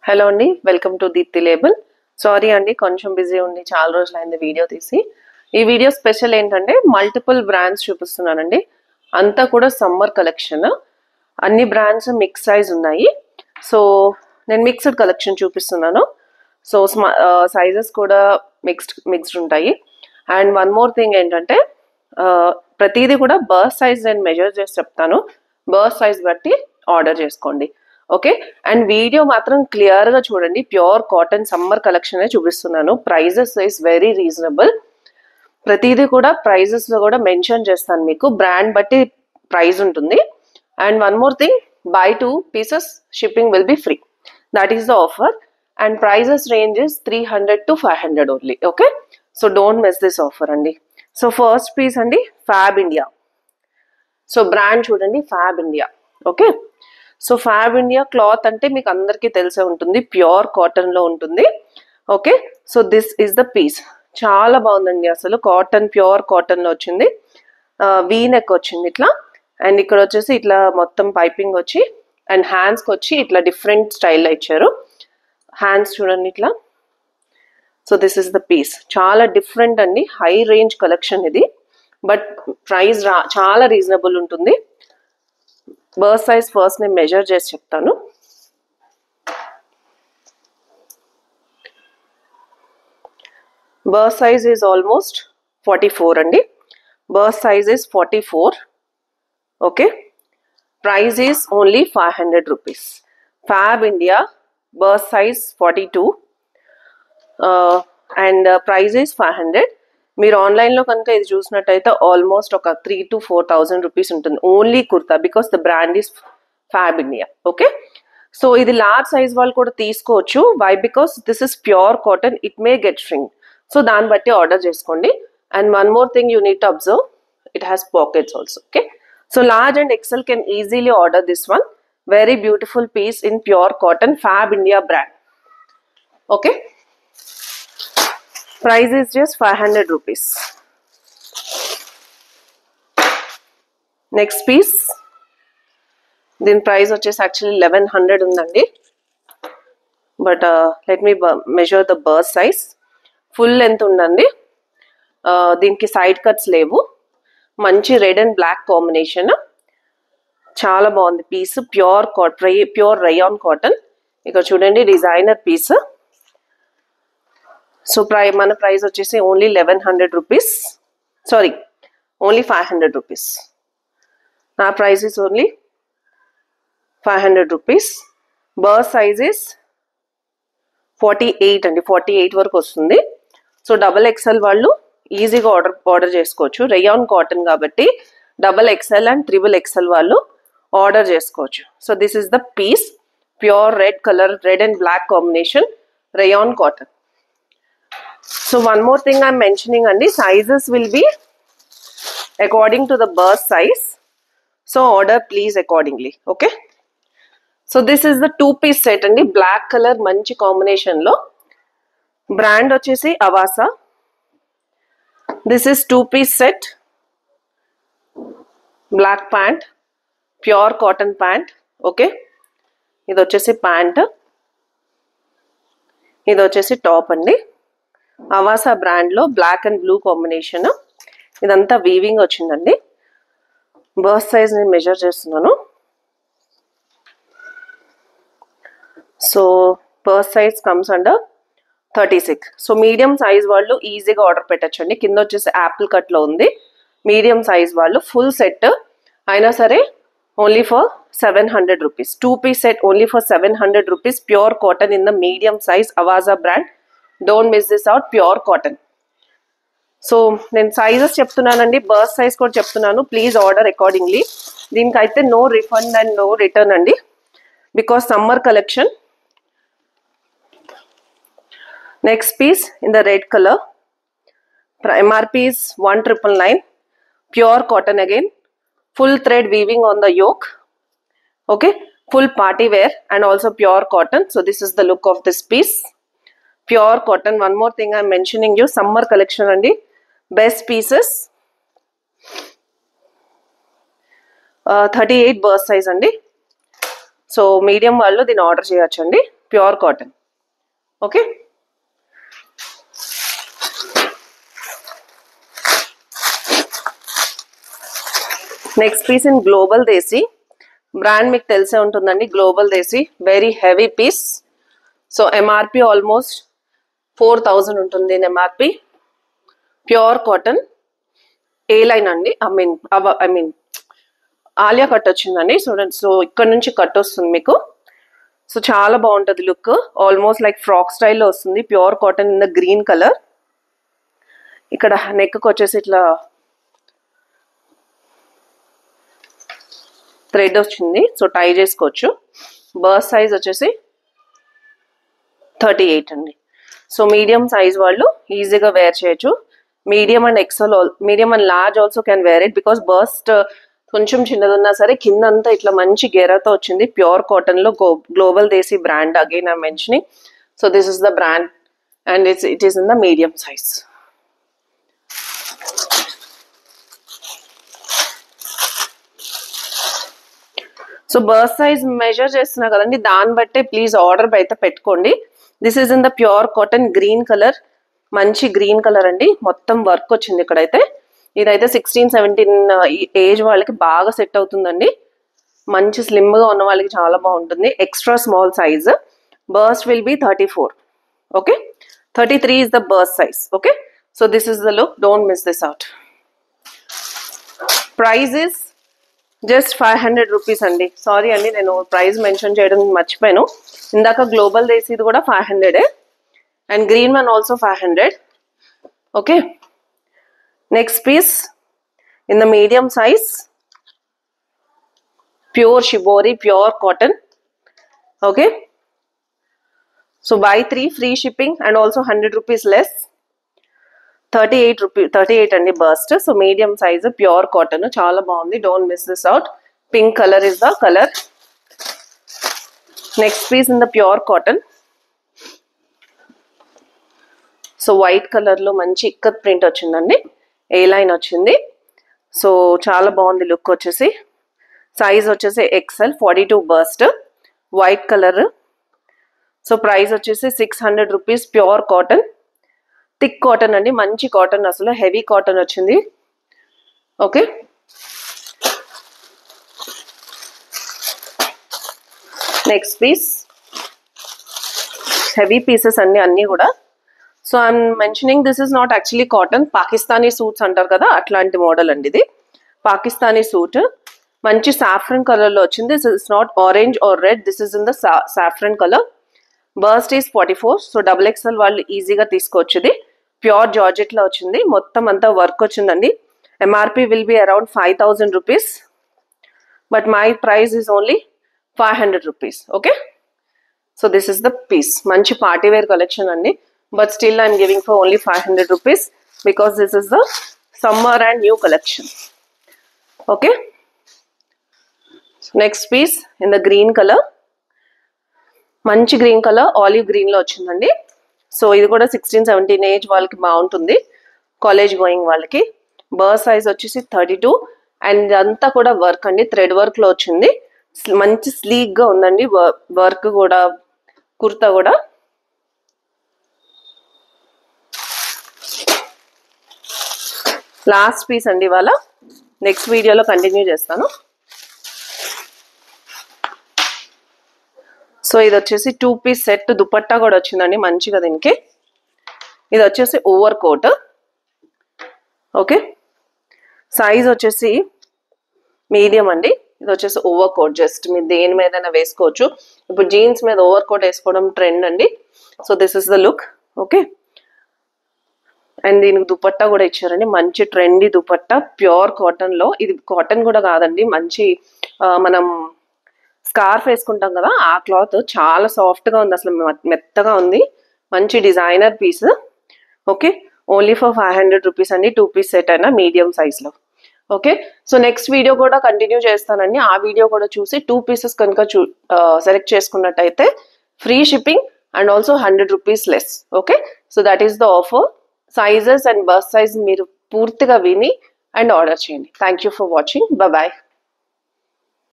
Hello అండి, welcome to Deepti label. Sorry అండి, కొంచెం బిజీ ఉంది, చాలా రోజులైంది వీడియో తీసి. ఈ వీడియో స్పెషల్ ఏంటంటే మల్టిపుల్ బ్రాండ్స్ చూపిస్తున్నానండి. అంతా కూడా సమ్మర్ కలెక్షన్, అన్ని బ్రాండ్స్ మిక్స్ సైజ్ ఉన్నాయి. సో నేను మిక్స్డ్ కలెక్షన్ చూపిస్తున్నాను. సో సైజెస్ కూడా మిక్స్డ్ ఉంటాయి. అండ్ వన్ మోర్ థింగ్ ఏంటంటే ప్రతిదీ కూడా బర్త్ సైజ్ నేను మెజర్ చేసి చెప్తాను. బర్త్ సైజ్ బట్టి ఆర్డర్ చేసుకోండి, ఓకే. అండ్ వీడియో మాత్రం క్లియర్ గా చూడండి. ప్యూర్ కాటన్ సమ్మర్ కలెక్షన్ చూపిస్తున్నాను. Prices is very reasonable. ప్రతిదీ కూడా ప్రైజెస్ లో కూడా మెన్షన్ చేస్తాను మీకు. బ్రాండ్ బట్టి ప్రైస్ ఉంటుంది. And one more thing, buy 2 pieces shipping will be free. That is the offer. And prices range is 300 to 500 only, okay. So don't miss this offer అండి. So first piece అండి, Fabindia. So brand చూడండి, Fabindia, okay. So Fabindia cloth అంటే మీకు అందరికీ తెలిసే ఉంటుంది, pure cotton లో ఉంటుంది, okay. So this is the piece. చాలా బాగుందండి, అసలు కాటన్, ప్యూర్ కాటన్ లో వచ్చింది. వీ నెక్ వచ్చింది ఇట్లా. అండ్ ఇక్కడ వచ్చేసి ఇట్లా మొత్తం పైపింగ్ వచ్చి, అండ్ హ్యాండ్స్ కి వచ్చి ఇట్లా డిఫరెంట్ స్టైల్లో ఇచ్చారు. హ్యాండ్స్ చూడండి ఇట్లా. So this is the piece. చాలా డిఫరెంట్ అండి, హై రేంజ్ కలెక్షన్ ఇది. బట్ ప్రైస్ చాలా రీజనబుల్ ఉంటుంది. బర్త్ సైజ్ ఫస్ట్ నేను మెజర్ చేసి చెప్తాను. బర్త్ సైజ్ ఈజ్ ఆల్మోస్ట్ 44 అండి. Bust size is 44, okay. Price is only 500 rupees. Fabindia, bust size 42 and price is 500. మీరు ఆన్లైన్లో కనుక ఇది చూసినట్టయితే ఆల్మోస్ట్ ఒక 3,000 to 4,000 రూపీస్ ఉంటుంది only kurta, because the brand is Fabindia, okay. So ఇది large size వాళ్ళు కూడా తీసుకోవచ్చు. Why? Because this is pure cotton, it may get shrink. So దాన్ని బట్టి ఆర్డర్ చేసుకోండి. And one more thing you need to observe, it has pockets also, okay. So large and XL can easily order this one. Very beautiful piece in pure cotton, Fabindia brand, okay. Price is just 500 rupees. Next piece. Then price వచ్చేసి actually 1100 ఉందండి. But let me measure the burst size. Full length ఉందండి. దీనికి side cuts లేవు. మంచి red and black combination. చాలా బాగుంది piece. Pure rayon cotton. ఇక్కడ చూడండి, డిజైనర్ పీస్. సో మన ప్రైస్ వచ్చేసి only 1100 rupees. Sorry, only 500 rupees. నా price is only 500 rupees. Bust size is 48 అండి. 48 వరకు వస్తుంది. సో XXL వాళ్ళు ఈజీగా ఆర్డర్ చేసుకోవచ్చు. రేయాన్ కాటన్ కాబట్టి XXL అండ్ XXL వాళ్ళు ఆర్డర్ చేసుకోవచ్చు. So this is the piece. Pure red colour, red and black combination, rayon cotton. So one more thing I'm mentioning andi, sizes will be according to the birth size. So order please accordingly, okay. So this is the 2-piece set andi, black color manchi combination lo. Brand vachesi Avasa. This is 2-piece set. Black pant, pure cotton pant, okay. Idu vachesi pant, idu vachesi top andi. Avasa brand లో black and blue combination. ఇదంతా weaving వచ్చిందండి. Birth size నేను measure చేస్తున్నాను. So birth size comes under 36. So medium size వాళ్ళు ఈజీగా order పెట్టచ్చండి. కింద వచ్చేసి Apple cut లో ఉంది. మీడియం సైజ్ వాళ్ళు ఫుల్ సెట్ అయినా సరే only for 700 rupees. 2-piece set only for 700 rupees. Pure cotton in the medium size, Avaasa brand. Don't miss this out, pure cotton. So నేను సైజెస్ చెప్తున్నానండి, బర్త్ సైజ్ కూడా చెప్తున్నాను. Please order accordingly. దీనికైతే no refund and no return అండి, because summer collection. Next piece in the red colour. MRP is 1999. Pure cotton again. Full thread weaving on the yoke. Okay. Full party wear and also pure cotton. So this is the look of this piece. Pure cotton. One more thing I'm mentioning you, summer collection andi, best pieces. 38 burst size andi. So medium vallu din order cheyachandi. Pure cotton. Okay, next piece in Global desi brand మీకు తెలిసే ఉంటుందండి. Global Desi very heavy piece. So MRP almost 4000 ఉంటుంది MRP. Pure cotton A line అండి, I mean Alia cut వచ్చిందండి చూడండి. So ఇక్కడ నుంచి cut వస్తుంది మీకు. సో చాలా బాగుంటుంది లుక్, ఆల్మోస్ట్ లైక్ ఫ్రాక్ స్టైల్లో వస్తుంది. Pure cotton in the green colour. ఇక్కడ నెక్కి వచ్చేసి ఇట్లా థ్రెడ్ వచ్చింది, సో టై చేసుకోవచ్చు. బర్స్ట్ సైజ్ వచ్చేసి 38 అండి. సో మీడియం సైజ్ వాళ్ళు ఈజీగా వేర్ చేయొచ్చు. Medium and XL, medium and large also can wear it because bust కొంచెం చిన్నది ఉన్నా సరే కిందంతా ఇట్లా మంచి గెరతో వచ్చింది. ప్యూర్ కాటన్ లో global desi brand again I'm mentioning. So this is the brand and it is in the medium size. So bust size measure చేస్తున్నా కదండి, దాన్ని బట్టే ప్లీజ్ ఆర్డర్ అయితే పెట్టుకోండి. This is in the pure cotton green colour, మంచి green colour అండి. మొత్తం work వచ్చింది ఇక్కడైతే. ఇదైతే 16-17 ఏజ్ వాళ్ళకి బాగా సెట్ అవుతుందండి. మంచి స్లిమ్ గా ఉన్న వాళ్ళకి చాలా బాగుంటుంది. Extra small size. Burst will be 34. Okay, 33 is the burst size. Okay, so this is the look, don't miss this out. Price is just 500 rupees అండి. సారీ అండి, నేను ప్రైస్ మెన్షన్ చేయడం మర్చిపోయాను. ఇందాక గ్లోబల్ దేశీ ఇది కూడా 500 and green one also 500. Okay, next piece in the medium size, pure shibori, pure cotton. Okay, so buy 3 free shipping and also 100 rupees less. 38 అండి bust. So medium size pure cotton చాలా బాగుంది. Don't miss this out. Pink colour is the colour. Next piece in the pure cotton. So white colour లో మంచి ikat print వచ్చిందండి, ఏ line వచ్చింది. So చాలా బాగుంది look వచ్చేసి. సైజ్ వచ్చేసి XL, 42 bust, white colour. So price వచ్చేసి 600 rupees. Pure cotton, thick cotton అండి, మంచి కాటన్, అసలు హెవీ కాటన్ వచ్చింది. Okay, next piece heavy pieces అండి అన్నీ కూడా. సో I'm mentioning this is not actually cotton, Pakistani suits అంటారు కదా అట్లాంటి మోడల్ అండి ఇది. పాకిస్తానీ సూట్ మంచి సాఫ్రన్ కలర్ లో వచ్చింది. This is not orange or red, this is in the saffron colour. Bust is 44. So XXL వాళ్ళు ఈజీగా తీసుకోవచ్చు. ఇది ప్యూర్ జార్జెట్ లో వచ్చింది, మొత్తం అంతా వర్క్ వచ్చిందండి. MRP will be around 5000 rupees, but my price is only 500 rupees. Okay, so this is the piece. మంచి పార్టీ వేర్ కలెక్షన్ అండి, but still I'm giving for only 500 rupees because this is the summer and new collection. Okay, next piece in the green colour, మంచి green colour, olive green లో వచ్చిందండి. సో ఇది కూడా 16-17 age వాళ్ళకి బాగుంటుంది, కాలేజ్ గోయింగ్ వాళ్ళకి. బర్స్ట్ సైజ్ వచ్చేసి 32 అండ్ అంతా కూడా వర్క్ అండి, థ్రెడ్ వర్క్ లో వచ్చింది. మంచి స్లీక్ గా ఉందండి వర్క్ కూడా, కుర్తా కూడా. లాస్ట్ పీస్ అండి ఇవాళ, నెక్స్ట్ వీడియోలో కంటిన్యూ చేస్తాను. సో ఇది వచ్చేసి 2 పీస్ సెట్, దుపట్టా కూడా వచ్చిందండి మంచిగా దీనికి. ఇది వచ్చేసి ఓవర్ కోట్. ఓకే, సైజ్ వచ్చేసి మీడియం అండి. ఇది వచ్చేసి ఓవర్ కోట్, జస్ట్ మీరు దేని మీదైనా వేసుకోవచ్చు. ఇప్పుడు జీన్స్ మీద ఓవర్ కోట్ వేసుకోవడం ట్రెండ్ అండి. So this is the look. Okay, and దీనికి దుపట్టా కూడా ఇచ్చారండి, మంచి ట్రెండీ దుపట్టా ప్యూర్ కాటన్ లో. ఇది కాటన్ కూడా కాదండి, మంచి మనం స్కార్ఫ్ వేసుకుంటాం కదా ఆ క్లాత్, చాలా సాఫ్ట్ గా ఉంది, అసలు మెత్తగా ఉంది. మంచి designer piece. Okay, only for 500 rupees అండి, 2 పీస్ సెట్ అయినా మీడియం సైజ్ లో. ఓకే, సో నెక్స్ట్ వీడియో కూడా కంటిన్యూ చేస్తానండి. ఆ వీడియో కూడా చూసి 2 పీసెస్ కనుక సెలెక్ట్ చేసుకున్నట్టయితే free shipping and also 100 rupees less. Okay, so that is the offer. Sizes and bust size మీరు పూర్తిగా విని అండ్ ఆర్డర్ చేయండి. Thank you for watching. Bye.